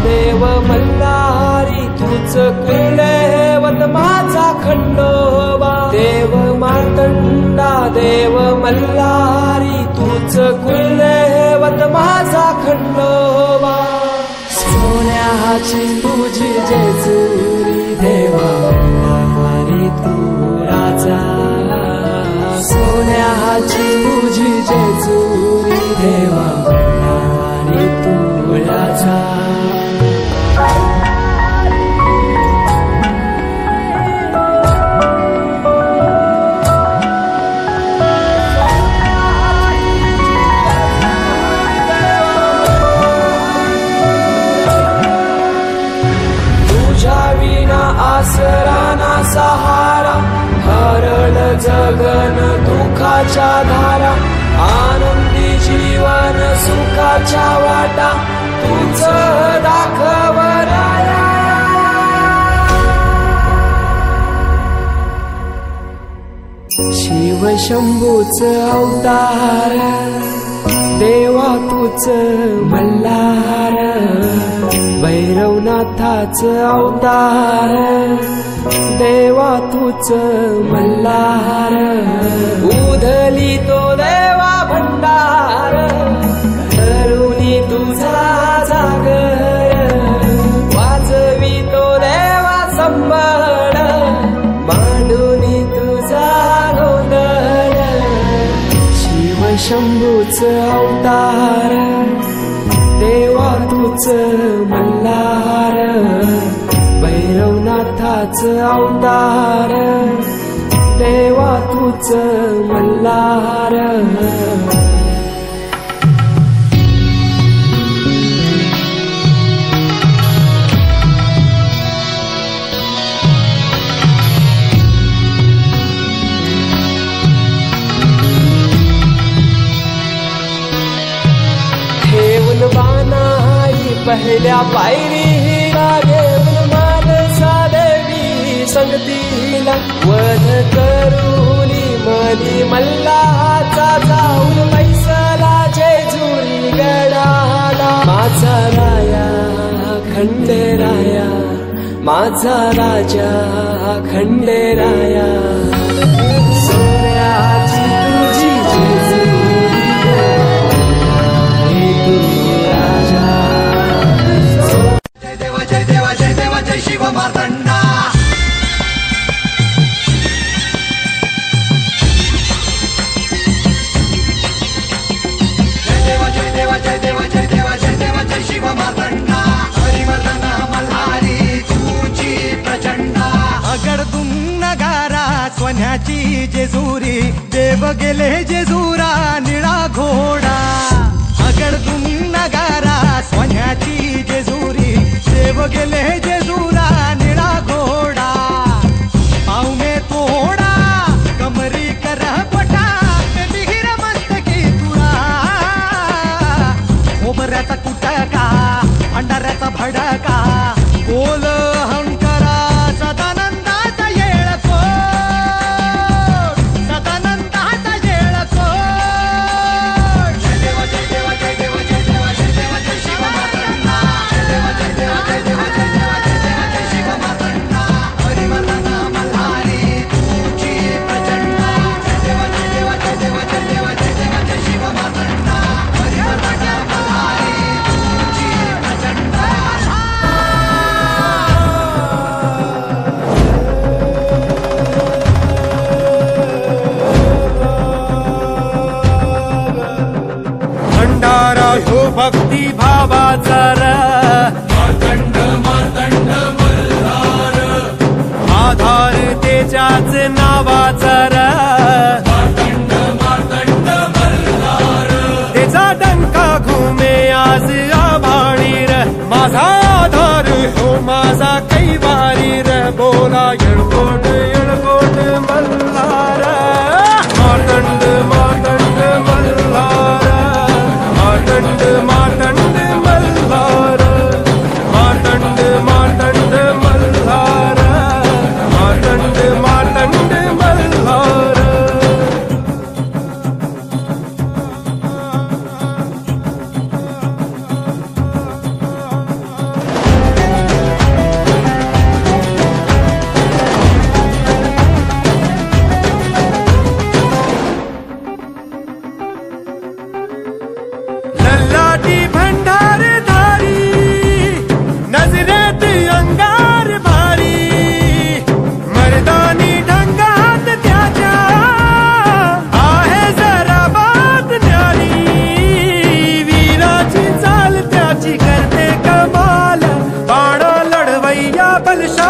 देव मल्हारी तूच कुलदैवत माझा खंडोबा देव मार्तंडा देव मल्हारी तूच कुलदैवत माझा खंडोबा सोन्याची तुझी जेजुरी देवा मल्हारी तू राजा सोन्याची तुझी जेजुरी देवा मल्हारी तू राजा आसरा ना सहारा हरळ जगन दुःखाच्या धारा आनंदी जीवन सुखाच्या वाटा तुझ दाखव राया शिव शंभूच अवतार देवा तूच मल्हार भैरवनाथाच अवतार देवा तूच मल्हार उधली तो देवा भंडार धरुणी तुझा जागर वाजवी तो देवा संबळ मांडुनी तुझा गोंधळ शिव शंभूच अवतार देवा तूच मल्हार भैरवनाथाच अवतार देवा तूच मल्हार ठेवून बाणाई पहिल्या पायरीला घेऊन मानसा देवी संगतीला वध करूनी मनी मल्हाचा जाऊन बैसला जेजुरी गडाला माझा राया खंडेराया माझा राजा खंडेराया सोन्याची तुझी जेजुरी राजा जय देवा जय देवा जय देवा जय शिव मार्तंडा जय देवा जय देवा जय देवा जय देवा जय देवा जय शिव मार्तंडा हरिवर्धन मल्हारी तुझी प्रचंडा अगडदुम नगारा सोन्याची जेजुरी देव गेले जेजुरा निळा घोडा अगडदुम नगारा सोन्याची जेजुरी देव गेले जेजुरा निळा घोडा पाव में तोडा कमरी कर पटा बिहिर मस्तकी तुळा खोबऱ्याचा कुटका भंडाऱ्याचा भडका बोल हंकरा सदानंदाचा येळकोट सदानंदाचा येळकोट जय देवा जय देवा जय देवा जय देवा जय देवा जय शिव मार्तंडा जय देवा जय देवा जय देवा जय देवा जय देवा जय शिव मार्तंडा हरिवर्धन मल्हारी तुझी प्रचंडा जय देवा जय देवा जय देवा जय देवा जय देवा जय शिव मार्तंडा हरिवर्धन मल्हारी तुझी प्रचंडा भंडारा ह्यो भक्ती भावाचा मार्तंड मार्तंड मल्हार आधार त्याच्याच नावाचा मार्तंड मार्तंड मल्हार त्याचा डंका घुमे आज आभाळीर माझा आधार हो माझा कैवारीर बोला येळकोट येळकोट मल्हार मार्तंड मार्तंड मल्हार मार्तंड मार्तंड मल्हार मार्तंड मार्तंड मल्हार मार्तंड मार्तंड मल्हार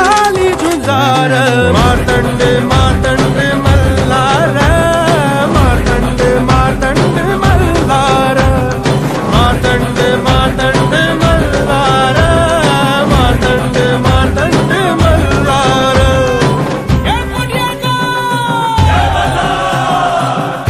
झाली झुंजार मार्तंड मार्तंड मल्हार मार्तंड मार्तंड मल्हार मार्तंड